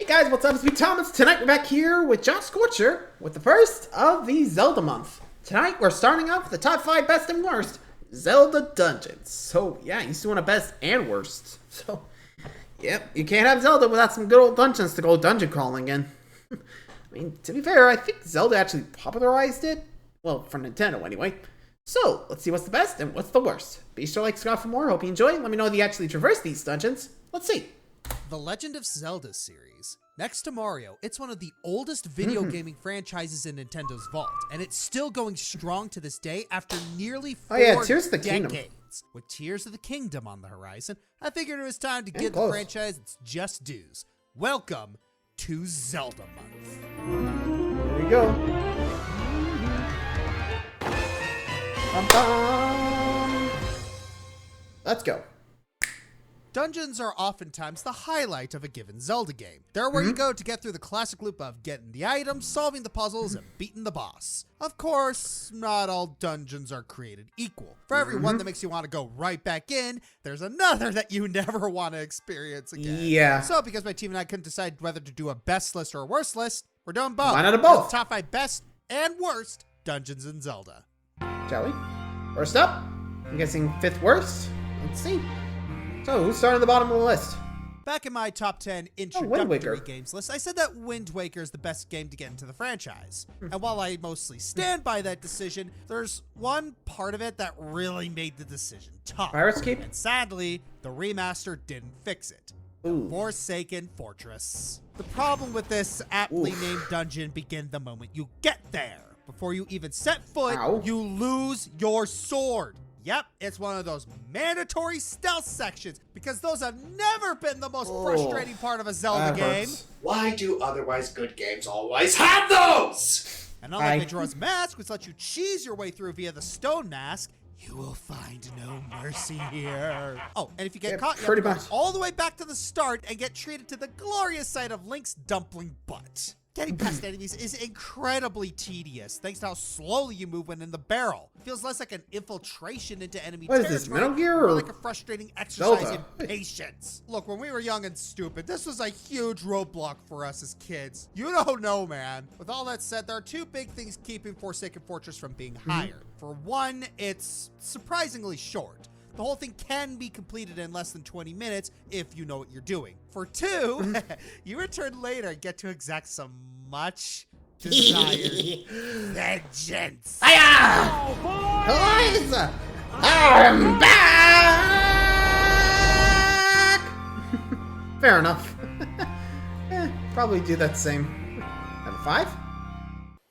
Hey guys, what's up? It's me, Thomas. Tonight we're back here with Josh Scorcher with the first of the Zelda month. Tonight we're starting off with the top 5 best and worst Zelda Dungeons. So yeah, he's doing a best and worst. So, yep, you can't have Zelda without some good old dungeons to go dungeon crawling in. I mean, to be fair, I think Zelda actually popularized it. Well, for Nintendo anyway. So, let's see what's the best and what's the worst. Be sure to like, subscribe for more. Hope you enjoy. Let me know if you actually traverse these dungeons. Let's see. The Legend of Zelda series. Next to Mario, it's one of the oldest video gaming franchises in Nintendo's vault, and it's still going strong to this day after nearly 4 Tears of the Kingdom. decades. With Tears of the Kingdom on the horizon, I figured it was time to give the franchise its just dues. Welcome to Zelda Month. Here we go. Bum-bum. Let's go. Dungeons are oftentimes the highlight of a given Zelda game. They're where you go to get through the classic loop of getting the items, solving the puzzles, and beating the boss. Of course, not all dungeons are created equal. For every one that makes you want to go right back in, there's another that you never want to experience again. Yeah. So because my team and I couldn't decide whether to do a best list or a worst list, we're doing both. Why not a both? Top 5 best and worst dungeons in Zelda. Shall we? First up, I'm guessing 5th worst. Let's see. So, who's starting at the bottom of the list? Back in my top 10 introductory games list, I said that Wind Waker is the best game to get into the franchise. And while I mostly stand by that decision, there's one part of it that really made the decision tough. Pirate's Keep? And sadly, the remaster didn't fix it. Ooh. Forsaken Fortress. The problem with this aptly named dungeon begins the moment you get there. Before you even set foot, you lose your sword. Yep, it's one of those mandatory stealth sections because those have never been the most frustrating part of a Zelda game. Why do otherwise good games always have those? And unlike Majora's Mask, which lets you cheese your way through via the stone mask, you will find no mercy here. Oh, and if you get caught, you have to go all the way back to the start and get treated to the glorious sight of Link's dumpling butt. Getting past enemies is incredibly tedious, thanks to how slowly you move when in the barrel. It feels less like an infiltration into enemy territory. What is this, Metal Gear or like a frustrating exercise in patience. Look, when we were young and stupid, this was a huge roadblock for us as kids. You don't know, man. With all that said, there are 2 big things keeping Forsaken Fortress from being higher. For one, it's surprisingly short. The whole thing can be completed in less than 20 minutes if you know what you're doing. For 2, you return later and get to exact some much desired vengeance. Hiya! Boys! I'm back! Fair enough. Probably do that same. Number 5?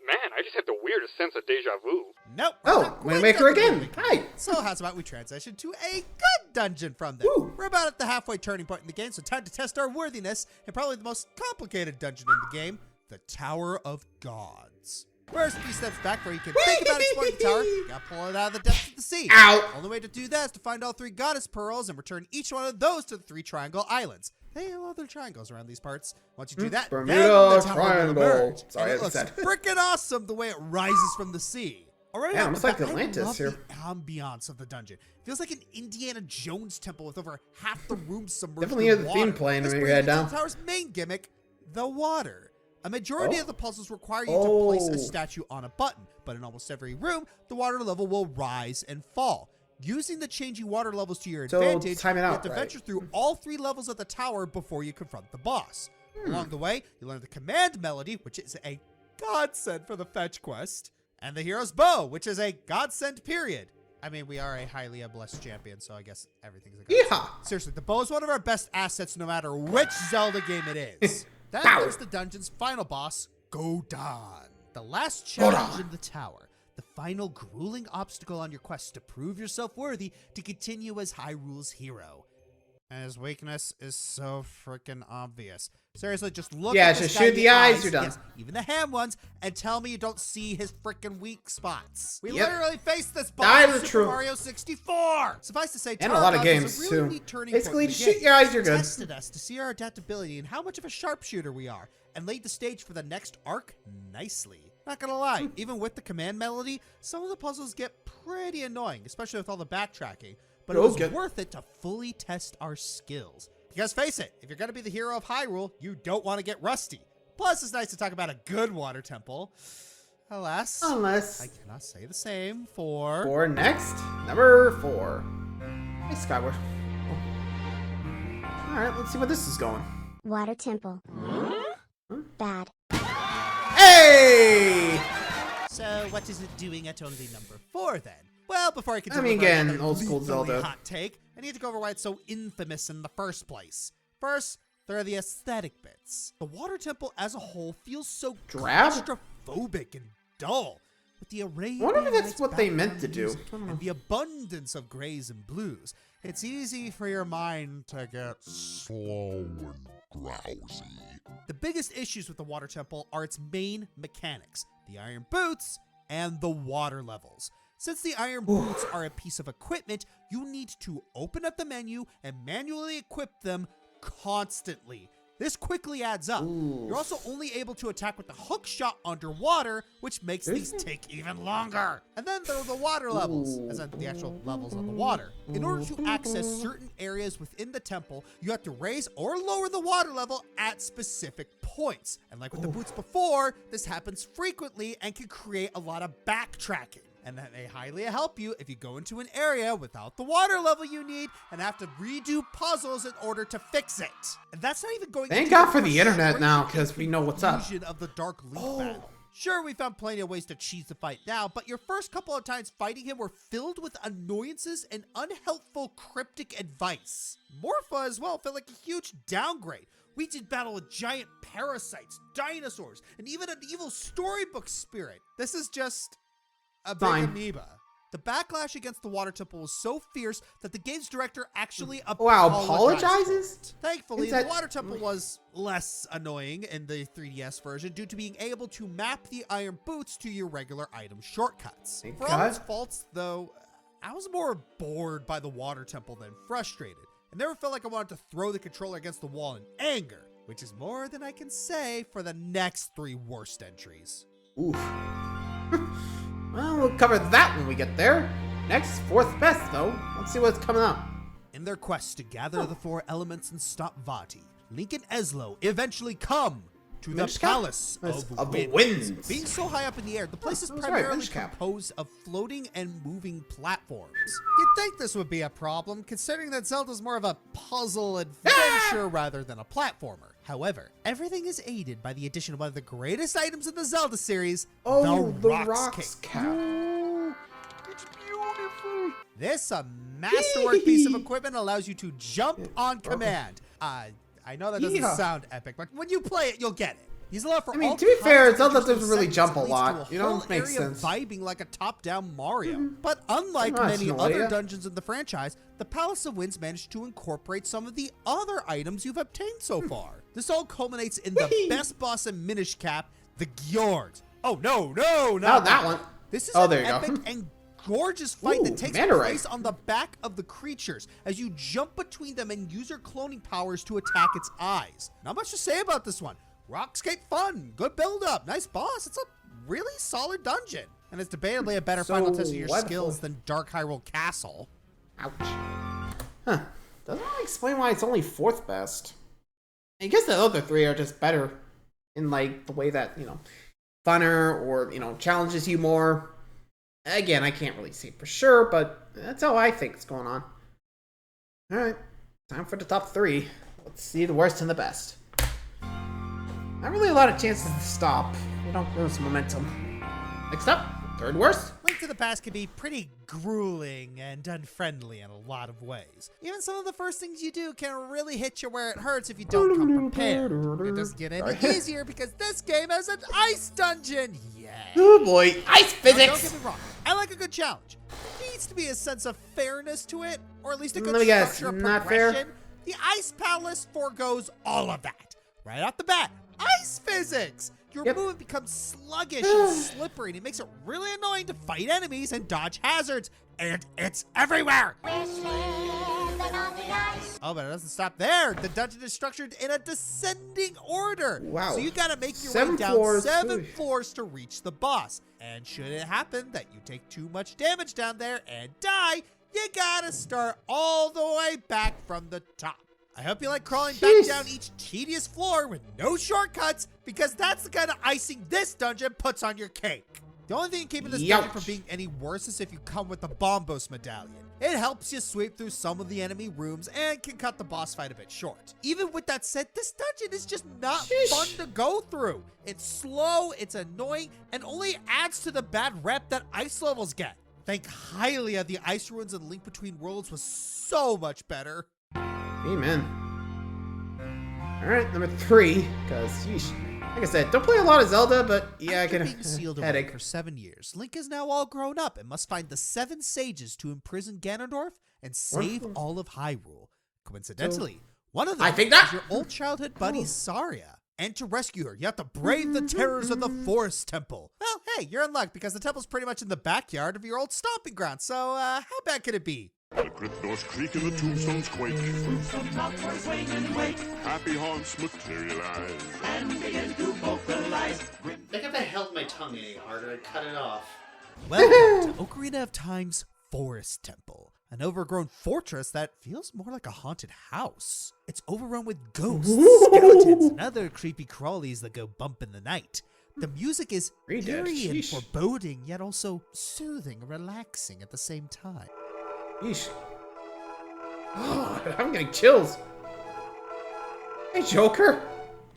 Man, I just had the weirdest sense of deja vu. Nope. Oh, Wind Waker again. Hi. So how's about we transition to a good dungeon from them? Ooh. We're about at the halfway turning point in the game, so time to test our worthiness in probably the most complicated dungeon in the game, the Tower of Gods. First, 3 steps back where you can think about exploring the tower. You gotta pull it out of the depths of the sea. Ow. Only way to do that is to find all 3 goddess pearls and return each one of those to the 3 triangle islands. They have other triangles around these parts. Once you do that, Bermuda then the tower Triangle. will emerge. Sorry, and it I looks said. freaking awesome the way it rises from the sea. Already, Yeah, almost like Atlantis I love here. the ambiance of the dungeon. Feels like an Indiana Jones temple with over half the room submerged Definitely in hear the water. theme playing This when you brings head me to down. the tower's main gimmick, the water. A majority of the puzzles require you to place a statue on a button, but in almost every room, the water level will rise and fall. Using the changing water levels to your advantage, time it you out, have to venture through all 3 levels of the tower before you confront the boss. Along the way, you learn the command melody, which is a godsend for the fetch quest, and the hero's bow, which is a godsend period. I mean, we are a highly blessed champion, so I guess everything's a godsend. Yeehaw. Seriously, the bow is one of our best assets no matter which Zelda game it is. Then there's the dungeon's final boss, Godan. The last challenge in the tower. The final grueling obstacle on your quest to prove yourself worthy to continue as Hyrule's hero. And his weakness is so freaking obvious. Seriously, just look at this just guy shoot in the eyes, you're done. yes, even the ham ones, and tell me you don't see his freaking weak spots. We Yep. literally faced this That boss in is Super true. Mario 64. Suffice to say, And Tower a lot of Gods was games, a really too. neat turning Basically, point in the just shoot game. your eyes, you're It good. tested us to see our adaptability and how much of a sharpshooter we are, and laid the stage for the next arc nicely. Not gonna lie, even with the command melody, some of the puzzles get pretty annoying, especially with all the backtracking. But it was worth it to fully test our skills. Because face it, if you're going to be the hero of Hyrule, you don't want to get rusty. Plus, it's nice to talk about a good water temple. Alas, I cannot say the same for... For next, number 4. Hey, Skyward. Alright, let's see where this is going. Water temple. Bad. Hey! So, what is it doing at only number 4 then? Well, before I continue, I mean, again, with my old school lethally Zelda. hot take, I need to go over why it's so infamous in the first place. First, there are the aesthetic bits. The water temple as a whole feels so Drab? claustrophobic and dull. With the array I wonder if of that's lights, what they meant to background do. music, and the abundance of grays and blues, it's easy for your mind to get slow and drowsy. The biggest issues with the water temple are its main mechanics, the iron boots and the water levels. Since the iron boots are a piece of equipment, you need to open up the menu and manually equip them constantly. This quickly adds up. You're also only able to attack with the hook shot underwater, which makes these take even longer. And then there are the water levels, as in the actual levels of the water. In order to access certain areas within the temple, you have to raise or lower the water level at specific points. And like with the boots before, this happens frequently and can create a lot of backtracking. And that may highly help you if you go into an area without the water level you need and have to redo puzzles in order to fix it. And that's not even going. Thank God for the internet now, because we know what's up. Of the dark leaf battle. Sure, we found plenty of ways to cheese the fight now, but your first couple of times fighting him were filled with annoyances and unhelpful cryptic advice. Morpha as well felt like a huge downgrade. We did battle with giant parasites, dinosaurs, and even an evil storybook spirit. This is just a big amoeba. The backlash against the water temple was so fierce that the game's director actually apologizes? Thankfully, the water temple was less annoying in the 3DS version due to being able to map the iron boots to your regular item shortcuts. For all its faults, though, I was more bored by the water temple than frustrated. I never felt like I wanted to throw the controller against the wall in anger, which is more than I can say for the next 3 worst entries. Oof. Well, we'll cover that when we get there. Next, 4th best, though. Let's see what's coming up. In their quest to gather the 4 elements and stop Vati, Link and Eslo eventually come to the Palace of the Winds. Being so high up in the air, the place is primarily composed of floating and moving platforms. You'd think this would be a problem, considering that Zelda's more of a puzzle adventure rather than a platformer. However, everything is aided by the addition of one of the greatest items in the Zelda series, the Rocks Cap. It's beautiful. This masterwork piece of equipment allows you to jump on command. I know that doesn't sound epic, but when you play it, you'll get it. He's allowed for all to be fair, Zelda doesn't really jump a lot. You know, it makes sense. Vibing like a top-down Mario. But unlike many other dungeons in the franchise, the Palace of Winds managed to incorporate some of the other items you've obtained so far. This all culminates in the best boss in Minish Cap, the Gjord. Oh, no, not that one. This is an epic and gorgeous fight that takes place on the back of the creatures as you jump between them and use your cloning powers to attack its eyes. Not much to say about this one. Rockscape fun, good build-up, nice boss. It's a really solid dungeon. And it's debatably a better final test of your skills than Dark Hyrule Castle. Ouch. Huh. Doesn't really explain why it's only 4th best. I guess the other 3 are just better in, like, the way that, you know, funner or, you know, challenges you more. Again, I can't really say for sure, but that's how I think it's going on. Alright, time for the top 3. Let's see the worst and the best. Not really a lot of chances to stop. We don't lose momentum. Next up, 3rd worst. Link to the Past can be pretty grueling and unfriendly in a lot of ways. Even some of the first things you do can really hit you where it hurts if you don't come prepared. It doesn't get any easier because this game has an ice dungeon. Yeah. Oh boy, ice physics. Now, don't get me wrong. I like a good challenge. There needs to be a sense of fairness to it, or at least a good structure of progression. The Ice Palace forgoes all of that. Right off the bat, ice physics. Your movement becomes sluggish and slippery, and it makes it really annoying to fight enemies and dodge hazards. And it's everywhere. Oh, but it doesn't stop there. The dungeon is structured in a descending order. Wow. So you gotta make your way down 7 floors to reach the boss. And should it happen that you take too much damage down there and die, you gotta start all the way back from the top. I hope you like crawling back down each tedious floor with no shortcuts, because that's the kind of icing this dungeon puts on your cake. The only thing keeping this dungeon from being any worse is if you come with the Bombos medallion. It helps you sweep through some of the enemy rooms and can cut the boss fight a bit short. Even with that said, this dungeon is just not fun to go through. It's slow, it's annoying, and only adds to the bad rep that ice levels get. Think highly of the ice ruins and Link Between Worlds was so much better. Amen. Alright, number 3, because, yeesh. Like I said, don't play a lot of Zelda, but yeah, I can being sealed away for 7 years, Link is now all grown up and must find the 7 sages to imprison Ganondorf and save all of Hyrule. Coincidentally, one of them is your old childhood buddy Saria. And to rescue her, you have to brave the terrors of the Forest Temple. Well, hey, you're in luck because the temple's pretty much in the backyard of your old stomping ground, so how bad could it be? The crypt doors creak and the tombstones quake. Happy haunts materialize. I think if I held my tongue any harder, I'd cut it off. Welcome to Ocarina of Time's Forest Temple, an overgrown fortress that feels more like a haunted house. It's overrun with ghosts, skeletons, and other creepy crawlies that go bump in the night. The music is eerie and foreboding, yet also soothing and relaxing at the same time. Yeesh. Oh, I'm getting chills. Hey, Joker.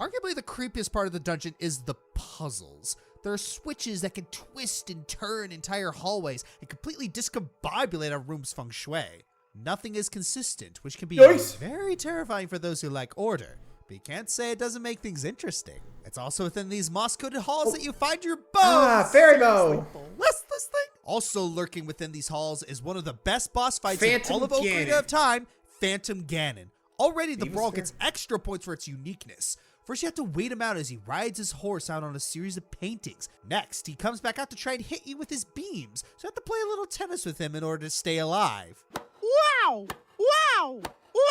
Arguably the creepiest part of the dungeon is the puzzles. There are switches that can twist and turn entire hallways and completely discombobulate a room's feng shui. Nothing is consistent, which can be very terrifying for those who like order. But you can't say it doesn't make things interesting. It's also within these moss-coated halls that you find your bow. Fairy bow. Bless this thing. Also lurking within these halls is one of the best boss fights in all of Ocarina of Time, Phantom Ganon. Already the brawl gets extra points for its uniqueness. First, you have to wait him out as he rides his horse out on a series of paintings. Next, he comes back out to try and hit you with his beams, so you have to play a little tennis with him in order to stay alive. Wow! Wow!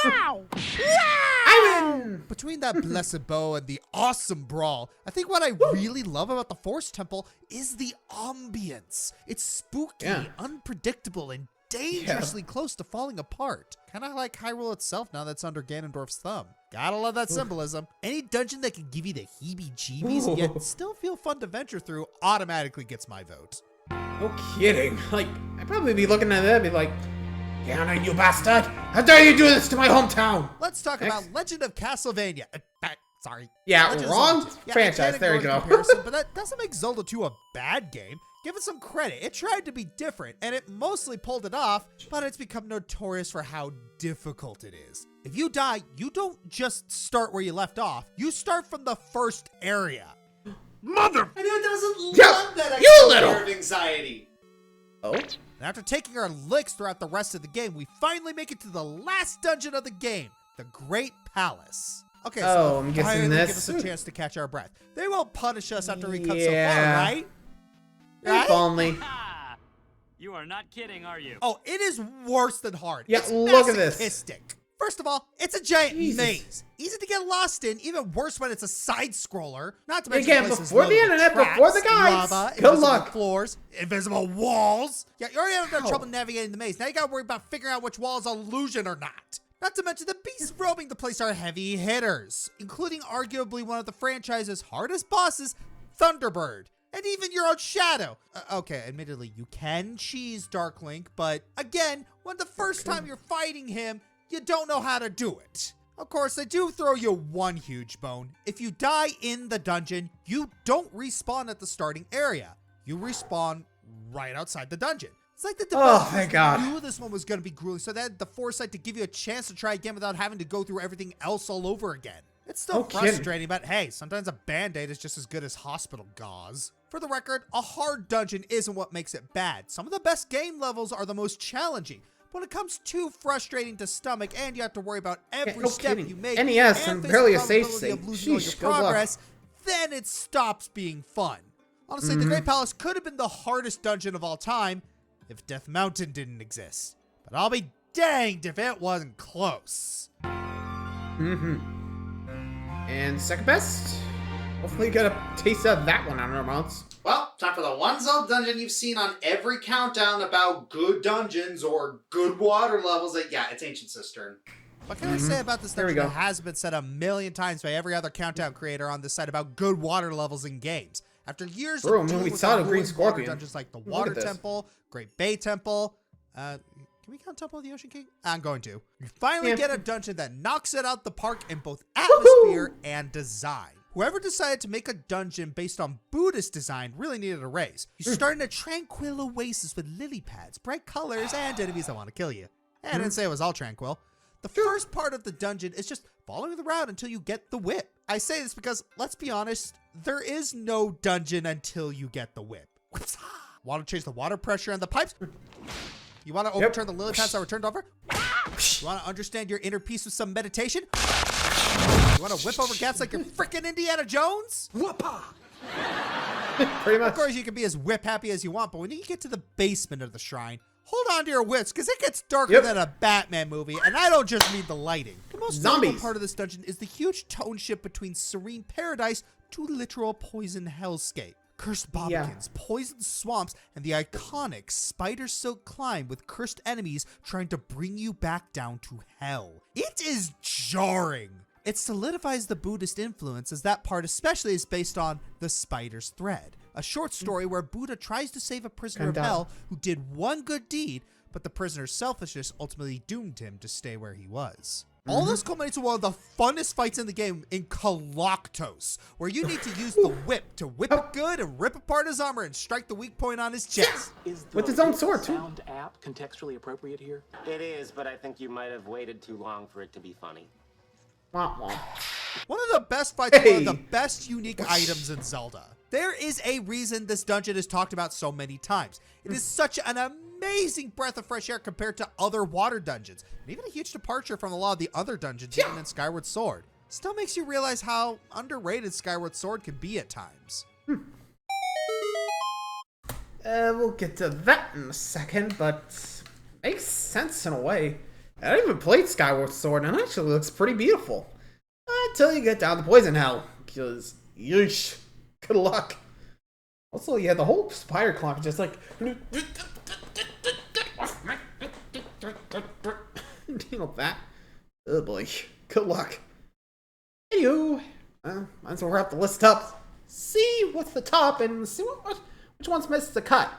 Wow! Wow! Between that blessed bow and the awesome brawl, I think what I really love about the Forest Temple is the ambience. It's spooky, unpredictable, and dangerously close to falling apart. Kind of like Hyrule itself now that's under Ganondorf's thumb. Gotta love that symbolism. Any dungeon that can give you the heebie-jeebies and yet still feel fun to venture through automatically gets my vote. No kidding. Like, I'd probably be looking at that and be like, Ganon, you bastard! How dare you do this to my hometown? Let's talk about Legend of Castlevania. Sorry. Yeah, Legend wrong franchise. There you go. But that doesn't make Zelda 2 a bad game. Give it some credit. It tried to be different, and it mostly pulled it off, but it's become notorious for how difficult it is. If you die, you don't just start where you left off. You start from the first area. Mother! And who doesn't love that little of anxiety? Oh? And after taking our licks throughout the rest of the game, we finally make it to the last dungeon of the game, the Great Palace. Okay, so I'm guessing this. Give us a chance to catch our breath. They won't punish us after we cut so far, right? If only. You are not kidding, are you? Oh, it is worse than hard. Yeah, it's look at this. masochistic. First of all, it's a giant maze. Easy to get lost in, even worse when it's a side-scroller. Not to mention again, before the internet, before the guides. Good luck. Floors, invisible walls. Yeah, you already have trouble navigating the maze. Now you gotta worry about figuring out which wall is illusion or not. Not to mention the beasts roaming the place are heavy hitters, including arguably one of the franchise's hardest bosses, Thunderbird. And even your own shadow. Okay, admittedly, you can cheese Dark Link, but again, when the first time you're fighting him, you don't know how to do it. Of course, they do throw you one huge bone. If you die in the dungeon, you don't respawn at the starting area. You respawn right outside the dungeon. It's like the developers knew this one was going to be grueling, so they had the foresight to give you a chance to try again without having to go through everything else all over again. It's still frustrating, but hey, sometimes a band-aid is just as good as hospital gauze. For the record, a hard dungeon isn't what makes it bad. Some of the best game levels are the most challenging. When it comes too frustrating to stomach and you have to worry about every step you make NES and and barely a face safe the state. probability of losing all your progress, then it stops being fun. Honestly, the Great Palace could have been the hardest dungeon of all time if Death Mountain didn't exist. But I'll be danged if it wasn't close. And second best? Hopefully get a taste of that one on our mouths. Well, time for the one Zelda dungeon you've seen on every countdown about good dungeons or good water levels. Yeah, it's Ancient Cistern. What can I say about this There we dungeon go. that has been said a million times by every other countdown creator on this site about good water levels in games? After years Bro, of man, we dealing with saw the ruined Green water Scorpion. dungeons like the Look Water at this. Temple, Great Bay Temple, can we count Temple of the Ocean King? I'm going to. You finally get a dungeon that knocks it out the park in both atmosphere and design. Whoever decided to make a dungeon based on Buddhist design really needed a raise. You start in a tranquil oasis with lily pads, bright colors, and enemies that want to kill you. And I didn't say it was all tranquil. The first part of the dungeon is just following the route until you get the whip. I say this because, let's be honest, there is no dungeon until you get the whip. Want to change the water pressure on the pipes? You want to overturn the lily pads that were turned over? You want to understand your inner peace with some meditation? You want to whip over cats like you're freaking Indiana Jones? Whoopah! Pretty much. Of course, you can be as whip happy as you want, but when you get to the basement of the shrine, hold on to your wits, because it gets darker than a Batman movie, and I don't just mean the lighting. The most notable part of this dungeon is the huge tone shift between serene paradise to literal poison hellscape. Cursed bobbikins, poisoned swamps, and the iconic spider silk climb with cursed enemies trying to bring you back down to hell. It is jarring. It solidifies the Buddhist influence, as that part especially is based on The Spider's Thread, a short story where Buddha tries to save a prisoner of hell who did one good deed, but the prisoner's selfishness ultimately doomed him to stay where he was. All this culminates in one of the funnest fights in the game in Kaloctos, where you need to use the whip to whip it good and rip apart his armor and strike the weak point on his chest. With his own sword, too. Sound app contextually appropriate here? It is, but I think you might have waited too long for it to be funny. One of the best fights, one of the best unique items in Zelda. There is a reason this dungeon is talked about so many times. It is such an amazing breath of fresh air compared to other water dungeons, and even a huge departure from a lot of the other dungeons even in Skyward Sword. Still makes you realize how underrated Skyward Sword can be at times. We'll get to that in a second, but makes sense in a way. I haven't even played Skyward Sword, and it actually looks pretty beautiful. Until you get down to Poison Hell, because, yeesh, good luck. Also, yeah, the whole spider clock is just like... You know that? Oh boy, good luck. Anywho, might as well wrap the list up, see what's the top, and see which one's missed the cut.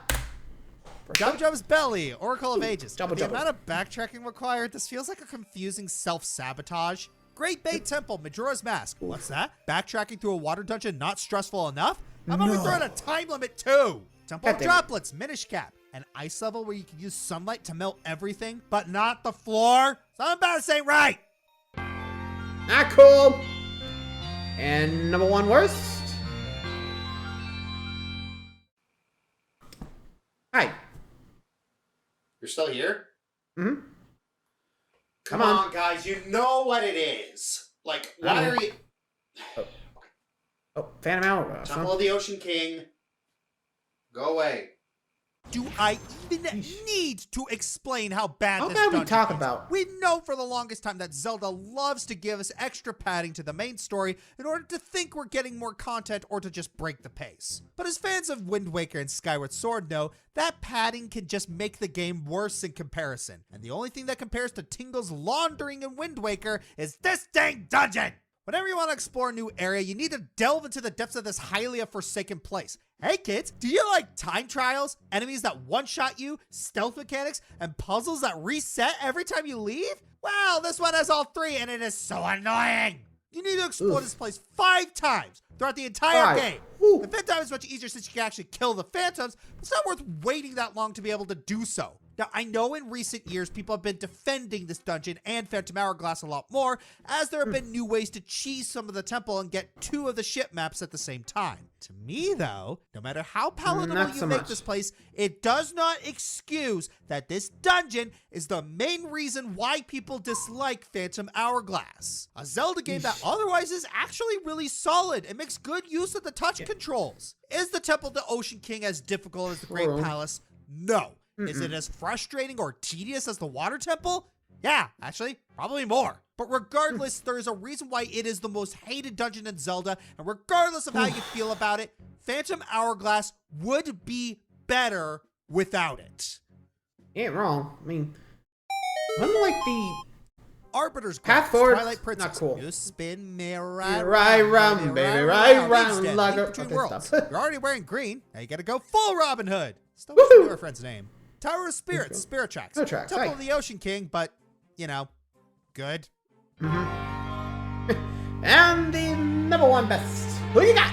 Jubba's Belly, Oracle of Ages. Jubba The Jubba. amount of backtracking required, this feels like a confusing self-sabotage. Great Bay Temple, Majora's Mask. What's that? Backtracking through a water dungeon not stressful enough? How about we throw in a time limit too? Temple of Droplets, Minish Cap. An ice level where you can use sunlight to melt everything, but not the floor? Something about this ain't right. Not cool. And number one worst. Hi. You're still here? Mm-hmm. Come on, guys. You know what it is. Like, why are you... Oh, Phantom Hourglass. Temple of the Ocean King. Go away. Do I even need to explain how bad How this bad we dungeon talk is? about? We know for the longest time that Zelda loves to give us extra padding to the main story in order to think we're getting more content or to just break the pace. But as fans of Wind Waker and Skyward Sword know, that padding can just make the game worse in comparison. And the only thing that compares to Tingle's laundering in Wind Waker is this dang dungeon! Whenever you want to explore a new area, you need to delve into the depths of this highly forsaken place. Hey kids, do you like time trials, enemies that one-shot you, stealth mechanics, and puzzles that reset every time you leave? Well, this one has all three, and it is so annoying. You need to explore this place 5 times throughout the entire game. The 5th time is much easier since you can actually kill the phantoms, but it's not worth waiting that long to be able to do so. Now, I know in recent years, people have been defending this dungeon and Phantom Hourglass a lot more, as there have been new ways to cheese some of the temple and get 2 of the ship maps at the same time. To me, though, no matter how palatable you make this place, it does not excuse that this dungeon is the main reason why people dislike Phantom Hourglass. A Zelda game that otherwise is actually really solid and makes good use of the touch controls. Is the Temple of the Ocean King as difficult as the Great Palace? No. Is it as frustrating or tedious as the Water Temple? Yeah, actually, probably more. But regardless, there is a reason why it is the most hated dungeon in Zelda, and regardless of how you feel about it, Phantom Hourglass would be better without it. You ain't wrong. I mean, unlike the Arbiter's Path Glass, forward, Twilight Princess. not cool. You spin me Right right round, baby, right round, Instead, lager. Link Between Okay, Worlds. stop. You're already wearing green. Now you gotta go full Robin Hood. Still wish I knew our friend's name. Tower of Spirits, Spirit Tracks. Spirit Tracks, Temple hi. of the Ocean King, but, good. And the number one best. Who you got?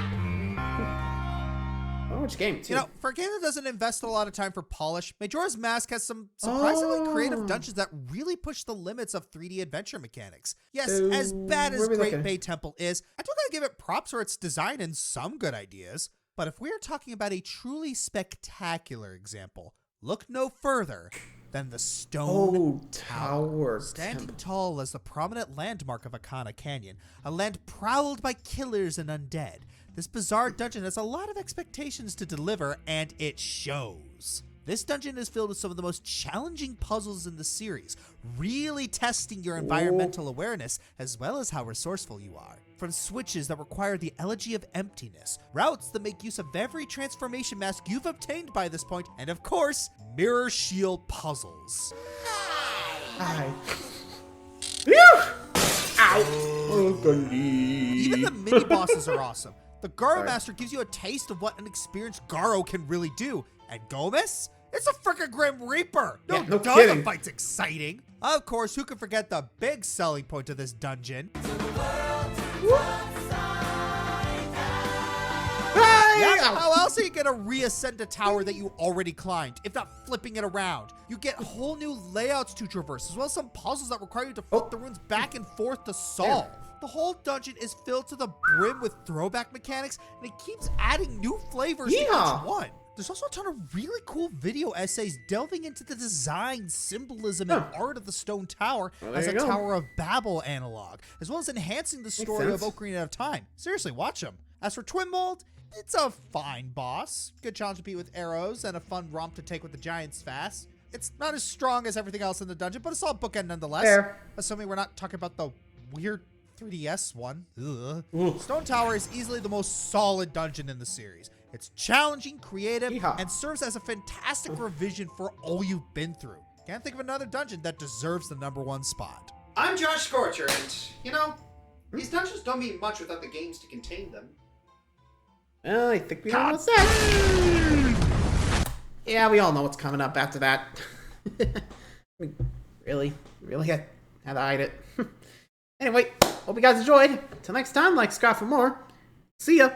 Oh, which game, too? For a game that doesn't invest a lot of time for polish, Majora's Mask has some surprisingly creative dungeons that really push the limits of 3D adventure mechanics. Yes, as bad as Great Bay Temple is, I do gotta give it props for its design and some good ideas. But if we're talking about a truly spectacular example, look no further than the Stone Tower. Standing tall as the prominent landmark of Akana Canyon, a land prowled by killers and undead, this bizarre dungeon has a lot of expectations to deliver, and it shows. This dungeon is filled with some of the most challenging puzzles in the series, really testing your environmental awareness as well as how resourceful you are. From switches that require the Elegy of Emptiness, routes that make use of every transformation mask you've obtained by this point, and of course, mirror shield puzzles. Hi. Ow! Even the mini-bosses are awesome. The Garo Master gives you a taste of what an experienced Garo can really do. And Gomez? It's a frickin' Grim Reaper! No kidding. the fight's exciting! Of course, who can forget the big selling point of this dungeon? Yeah, how else are you gonna reascend a tower that you already climbed, if not flipping it around? You get whole new layouts to traverse, as well as some puzzles that require you to flip the runes back and forth to solve. The whole dungeon is filled to the brim with throwback mechanics, and it keeps adding new flavors to each one. There's also a ton of really cool video essays delving into the design, symbolism, and art of the Stone Tower as a Tower of Babel analog, as well as enhancing the story of Ocarina of Time. Seriously, watch them. As for Twin Mold, it's a fine boss. Good challenge to beat with arrows and a fun romp to take with the Giant's Fast. It's not as strong as everything else in the dungeon, but a solid bookend nonetheless. Assuming we're not talking about the weird 3DS one. Stone Tower is easily the most solid dungeon in the series. It's challenging, creative, and serves as a fantastic revision for all you've been through. Can't think of another dungeon that deserves the #1 spot. I'm Josh Scorcher, and, these dungeons don't mean much without the games to contain them. Well, I think we know what's that. Yeah, we all know what's coming up after that. Really had to hide it. Anyway, hope you guys enjoyed. Till next time, like, subscribe for more. See ya.